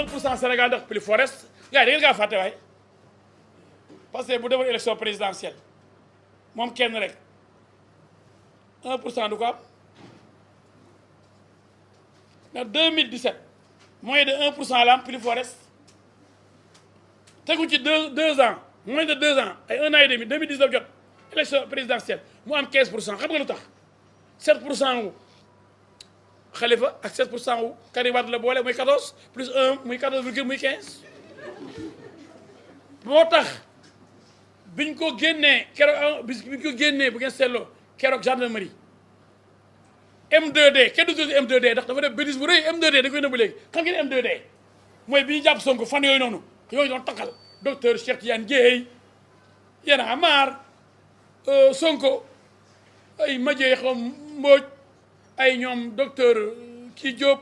1% Sénégal ndax plus forest gars yi da ngeen kaa fàtte waay parce que bu demoon élection présidentielle moom kenn rek 1% du ko am ndax 2017 moins de 1% la am plus forest tegu ci deux ans moins de 2 ans ay 1 an et demi 2019 jot élection présidentielle mu am 15% xam nga lu tax 7% wu Khalifa ak 7% wu Karim Wade la boole muy 14 plus 1 muy 14 virgule muy 15 moo tax biñ ko génnee keroog biñ ko génnee bu ngeen seetloo keroog gendarmerie M2D kenn du tudd M2D ndax dafa def bêtise bu rëy M2D da koy nëbbu léegi xam ngeen M2D mooy bi ñu jàpp Sonko fan yooyu noonu yooyu doon takkal docteur Cheikh Tidiane Dièye Y'en a marre Sonko ay Madieye xaw Mbodj ay ñoom docteur kii Diop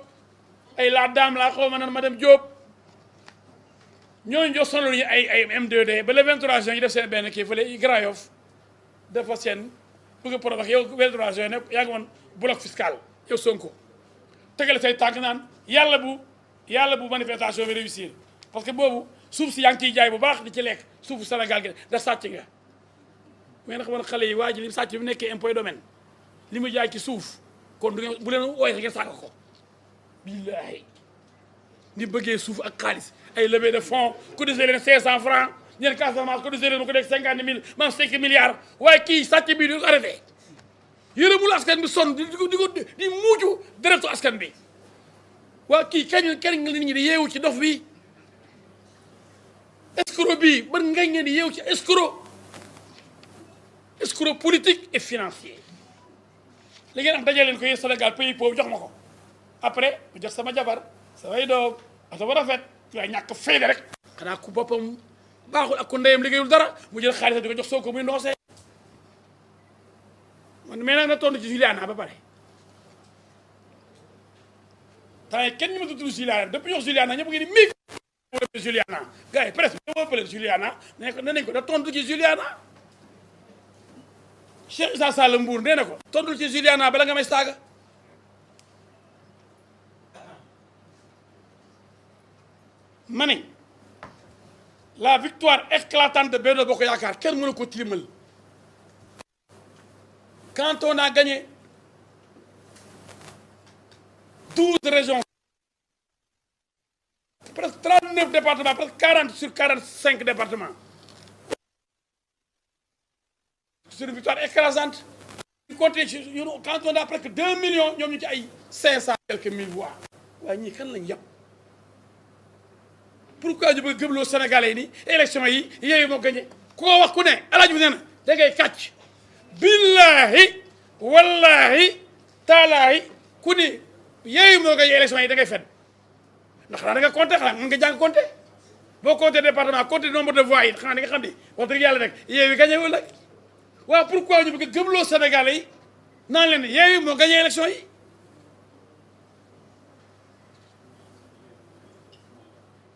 ay la dame la xaw ma nan madame Diop ñooñu jox sonal ñu ay M2D ba le 23 juin ñu def seen benn kii fële Grand Yoff dafa seen bëgg a provoquer yow 23 juin ne yaa ngi woon bloc fiscal yow Sonko tegale say tànk naan yàlla bu manifestation bi réussir parce que boobu suuf si yaa ngi ciy jaay bu baax di ci lekk suufu Sénégal gi da sàcc nga bu ngeen xamoon xale yi waa ji li sàcc bi mu nekkee impôt domaine li mu jaay ci suuf kon du ngeen bu leen wooye sax ngeen sàkk ko billaahi ni bëggee suuf ak xaalis ay levée de fonds cotisé leen 500 francs ñeen Casamance cotisé leen ma ko nekk 50 000 maam 5 milliards waaye kii sàcc bi du ko arrêté yërëmul askan bi sonn di muucu deretu askan bi waa kii kañ nga nit ñi di yeewu ci dof bi escroc bi ban ngañ ngeen di yeewu ci escroc politique et financier li ngeen am dajale leen ko yéen Sénégal pays pauvre jox ma ko après mu jox sama jabar samay doom oto ba rafet waaye ñàkk fayda rek xanaa ku boppam baaxul ak ku ndeyam liggéeyul dara mu jël xaalis di ko jox Sonko muy noosee man mais nag na tontu ci Juliana ba pare temps yi kenn ñu ma tudd Juliana depuis jox Juliana ñëpp ngi ni mi Juliana gars yi presque bi moo pële Juliana ne nañ ko da tontu ci Juliana Cheikh Issa Sall Mbour nee na ko tontul ci Juliana bala nga may saaga ma ne la victoire éclatante de Benno Bokk Yaakaar kenn mënu ko tilimal quand on a gagné 12 régions presque 39 départements presque 40 sur 45 départements c'est une victoire écrasante quand on a presque 2 millions ñoom ñu ci ay 500 quelques mille voix waaye ñii kan lañ yàpp pourquoi ñu bëgg gëmloo Sénégalais yi ni élection yi yooyu moo gagné ku ko wax ku ne alaaj bi nee na da ngay kàcc billahi wallahi taalaahi ku ni yooyu moo gagné élection yi da ngay fen ndax xanaa da nga compté xanaa mën nga jàng compté boo compté département compté nombre de voix yi xanaa da nga xam ni wax dëgg yàlla nag yooyu gagné wul nag waaw pourquoi ñu bëgg gëmloo Sénégalais yi naan leen yooyu moo gagné élection yi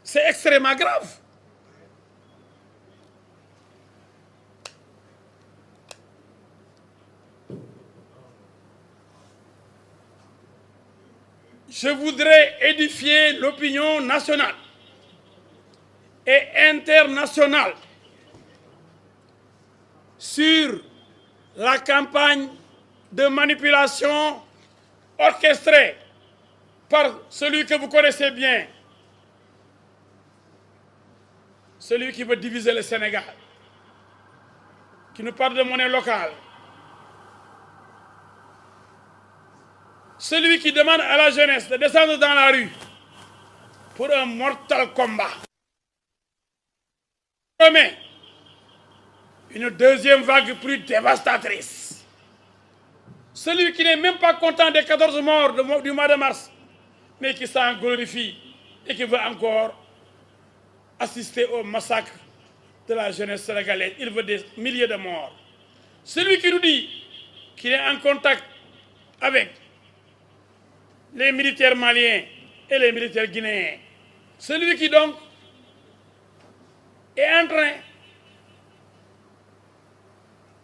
c'est extrêmement grave je voudrais édifier l'opinion nationale et internationale sur la campagne de manipulation orchestrée par celui que vous connaissez bien, celui qui veut diviser le Sénégal, qui nous parle de monnaie locale, celui qui demande à la jeunesse de descendre dans la rue pour un mortal combat. Promet une deuxième vague plus dévastatrice. Celui qui n'est même pas content des 14 morts du mois de mars, mais qui s'en glorifie et qui veut encore assister au massacre de la jeunesse sénégalaise. Il veut des milliers de morts. Celui qui nous dit qu'il est en contact avec les militaires maliens et les militaires guinéens. Celui qui donc est en train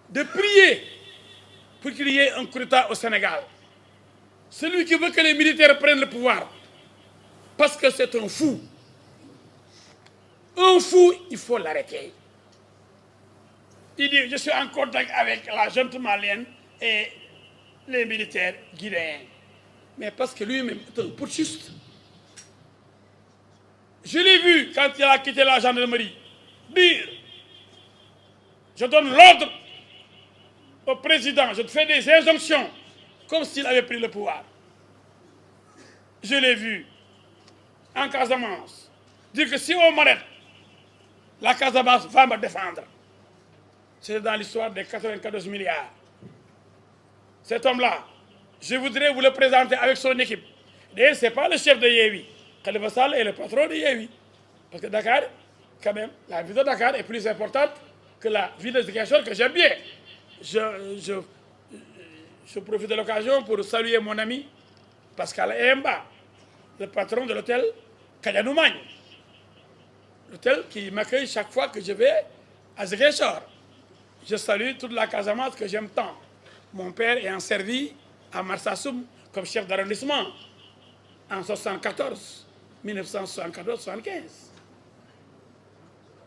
de prier pour qu'il y ait un coup d'État au Sénégal. Celui qui veut que les militaires prennent le pouvoir parce que c'est un fou. Un fou, il faut l'arrêter. Il dit, je suis en contact avec la junte malienne et les militaires guinéens. Mais parce que lui-même est un putschiste. Je l'ai vu quand il a quitté la gendarmerie dire, je donne l'ordre au président, je te fais des injonctions, comme s'il avait pris le pouvoir. Je l'ai vu en Casamance dire que si on m'arrête, la Casamance va me défendre. C'est dans l'histoire des 94 milliards. Cet homme-là, je voudrais vous le présenter avec son équipe. D'ailleurs, ce n'est pas le chef de Yewwi. Khalifa Sall est le patron de Yewwi. Parce que Dakar, quand même, la vie de Dakar est plus importante que la vie de Ziguinchor, que j'aime bien. Je profite de l'occasion pour saluer mon ami Pascal Emba, le patron de l'hôtel Kayanoumagne. L'hôtel qui m'accueille chaque fois que je vais à Ziguinchor. Je salue toute la Casamance que j'aime tant. Mon père ayant servi à Marsassoum comme chef d'arrondissement en 1974-75.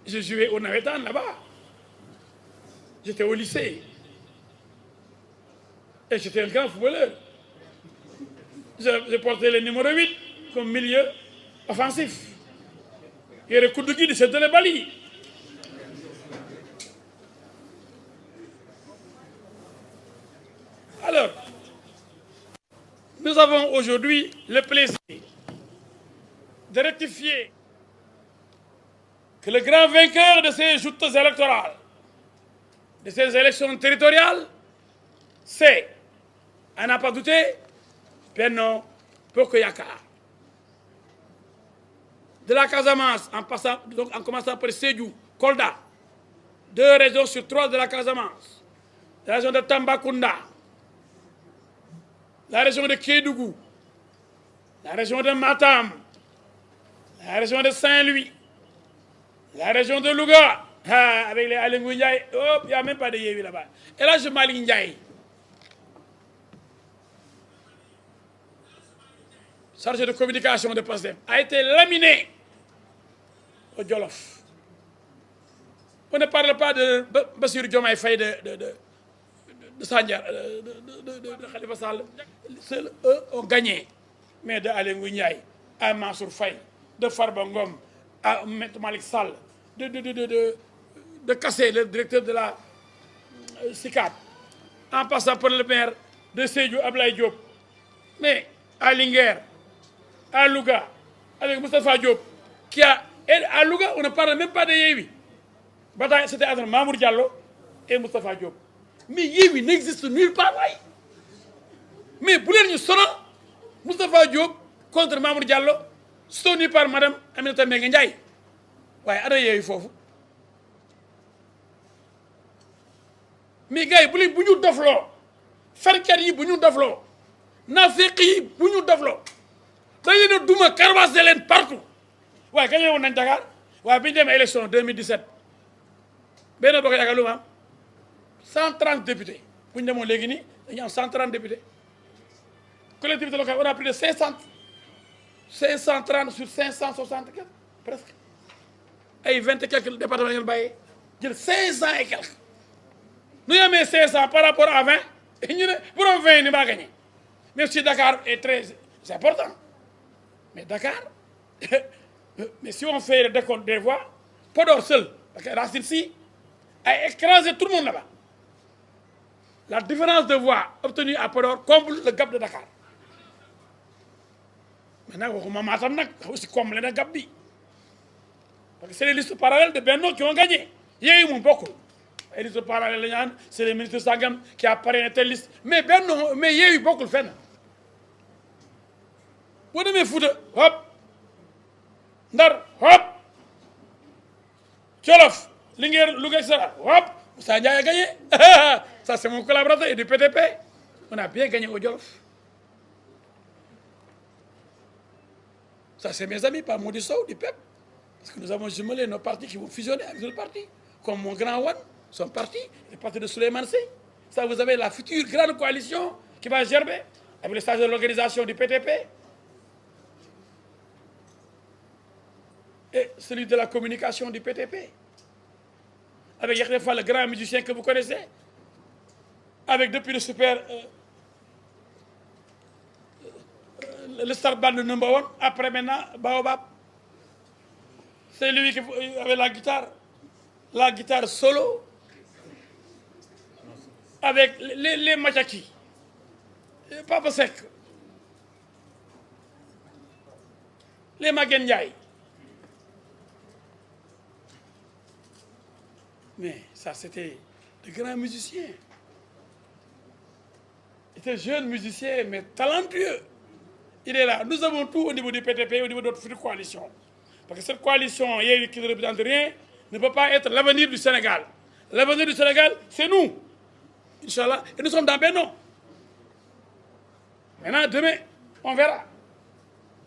Je jouais au Navetan là-bas. J'étais au lycée. Et j'étais un grand footballeur. Je portais le numéro 8 comme milieu offensif. Il y avait le coup de guide, c'était le Bali. Alors, nous avons aujourd'hui le plaisir de rectifier que le grand vainqueur de ces joutes électorales, de ces élections territoriales, c'est, à n'en pas douter, Benno Bokk Yakaar. De la Casamance, en commençant par Sédhiou, Kolda, 2 régions sur 3 de la Casamance, la région de Tambacounda, la région de Kédougou, la région de Matam, la région de Saint-Louis, la région de Louga, avec les Aly Ngouille Ndiaye, il n'y a même pas de Yewwi là-bas. Et là, je Malick Ndiaye, chargé de communication de Pastef, a été laminé au Jolof. On ne parle pas de Bassirou Diomaye Faye de Sandiara, de Khalifa Sall. Seuls eux ont gagné. Mais de Aly Ngouille Ndiaye à Mansour Faye, de Farba Ngom à Malick Sall, de Kassé, le directeur de la SICAP, en passant par le maire de Sédhiou, Ablaye Diop. Mais à Linguère, à Louga, avec Moustapha Diop, qui a... Et à Louga, on ne parle même pas de Yewwi. C'était entre Mamour Diallo et Moustapha Diop. Mais Yewwi n'existe nulle part. Mais vous voulez nous sonner Moustapha Diop contre Mamour Diallo, soutenu par Madame Aminata Mbengue Ndiaye. Ouais, ana Yewwi fofu. Mais gars, vous ñu dofloo, farkat yi bu ñu dofloo, naafeq yi bu ñu dofloo, dañu ne duma karwaase leen partout. waaye gagné woon nañ Dakar waaye bi ñu demee élection 2017 Benno Bokk Yaakaar lu ma am 130 députés bu ñu demoon léegi nii dañu am 130 députés. Collectivité locale on a plus de 530 sur 560 quelques presque ay 20 et quelques départements ngeen bàyyee jël 500 et quelques. Nous avons 500 par rapport à 20 et ñu ne pour 20 ni maa gagné même si Dakar est très important mais Dakar. Mais si on fait le décompte des voix, Podor seul, parce que Racine Sy a écrasé tout le monde là-bas. La différence de voix obtenue à Podor comble le gap de Dakar. Maintenant, on va aussi combler le gap. Parce que c'est les listes parallèles de Benno qui ont gagné. Il y a eu beaucoup. Les listes parallèles, c'est les ministres Sangam qui apparaissent telle liste. Mais Benno, mais il y a eu beaucoup de fait. Vous devez foutre, hop. Ndar hop Jolof Linguère Louga etc. Hop Moussa Ndiaye a gagné. Ça c'est mon collaborateur et du PTP. On a bien gagné au Jolof. Ça c'est mes amis, pas Mody Sow du PEP. Parce que nous avons jumelé nos partis qui vont fusionner avec d'autres partis. Comme mon grand Wan, son parti, le parti de Souleymane Sy. Ça vous avez la future grande coalition qui va gerber avec le stage de l'organisation du PTP. et celui de la communication du PTP. Avec Yahya Fall, le grand musicien que vous connaissez. Avec depuis le super... le star band number 1, après maintenant, Baobab. C'est lui qui avait la guitare solo, avec les Machaki, Papa Sek, les Magen Ndiaye. Mais ça, c'était de grands musiciens. Il était jeune musicien, mais talentueux. Il est là. Nous avons tout au niveau du PTP, au niveau de notre future coalition. Parce que cette coalition, qui ne représente rien, ne peut pas être l'avenir du Sénégal. L'avenir du Sénégal, c'est nous. Inch'Allah. Et nous sommes dans Benno. Maintenant, demain, on verra.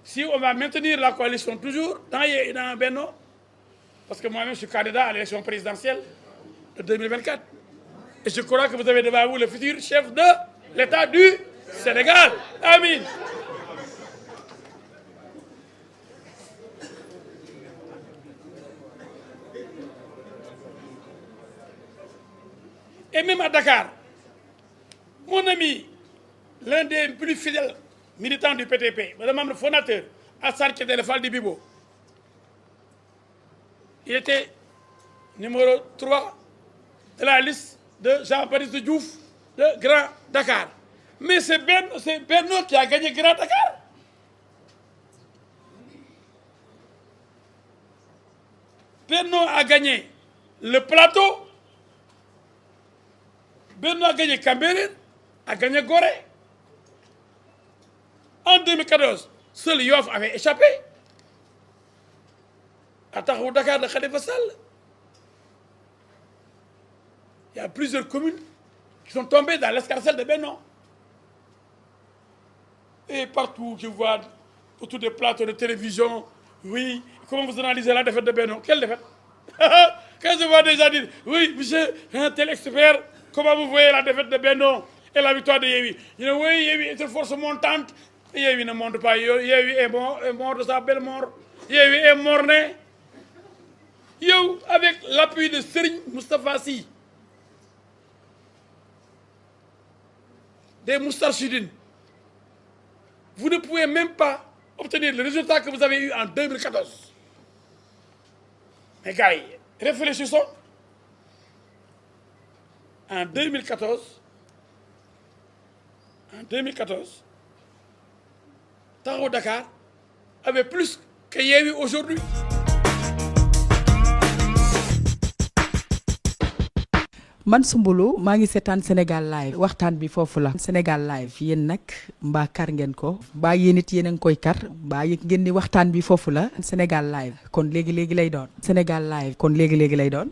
Si on va maintenir la coalition toujours dans Benno, parce que moi-même, je suis candidat à l'élection présidentielle de 2024. Et je crois que vous avez devant vous le futur chef de l'État du Sénégal. Amin. Et même à Dakar, mon ami, l'un des plus fidèles militants du PTP, le membre fondateur, Assar Kedele Fall Bibo, il était numéro 3 de la liste de Jean-Baptiste Diouf de Grand Dakar. Mais c'est Benno qui a gagné Grand Dakar. Benno a gagné le plateau. Benno a gagné Cambérène, a gagné Gorée. En 2014, seul Yoff avait échappé à Taxawu Dakar de Khalifa Sall. Il y a plusieurs communes qui sont tombées dans l'escarcelle de Benno. Et partout, je vois autour des plateaux de télévision, oui, comment vous analysez la défaite de Benno? Quelle défaite? Quand je vois des gens dire, oui, monsieur, un tel expert, comment vous voyez la défaite de Benno et la victoire de Yewwi? Je dis, oui, Yewwi est une force montante. Yewwi ne monte pas, Yewwi est mort de sa belle mort. Yewwi est mort-né. Yow, avec l'appui de Serigne Moustapha Sy, des Moustarchidines, vous ne pouvez même pas obtenir le résultat que vous avez eu en 2014. Mais gars, réfléchissons. En 2014, Taxawu Dakar avait plus que Yewwi aujourd'hui. man Soumboulou maa ngi seetaan Sénégal live waxtaan bi foofu la Sénégal live yéen nag mbaa kar ngeen ko mbaa yéen it yéen a ngi koy kar mbaa yëg ngeen ni waxtaan bi foofu la Sénégal live kon léegi lay doon Sénégal live kon léegi lay doon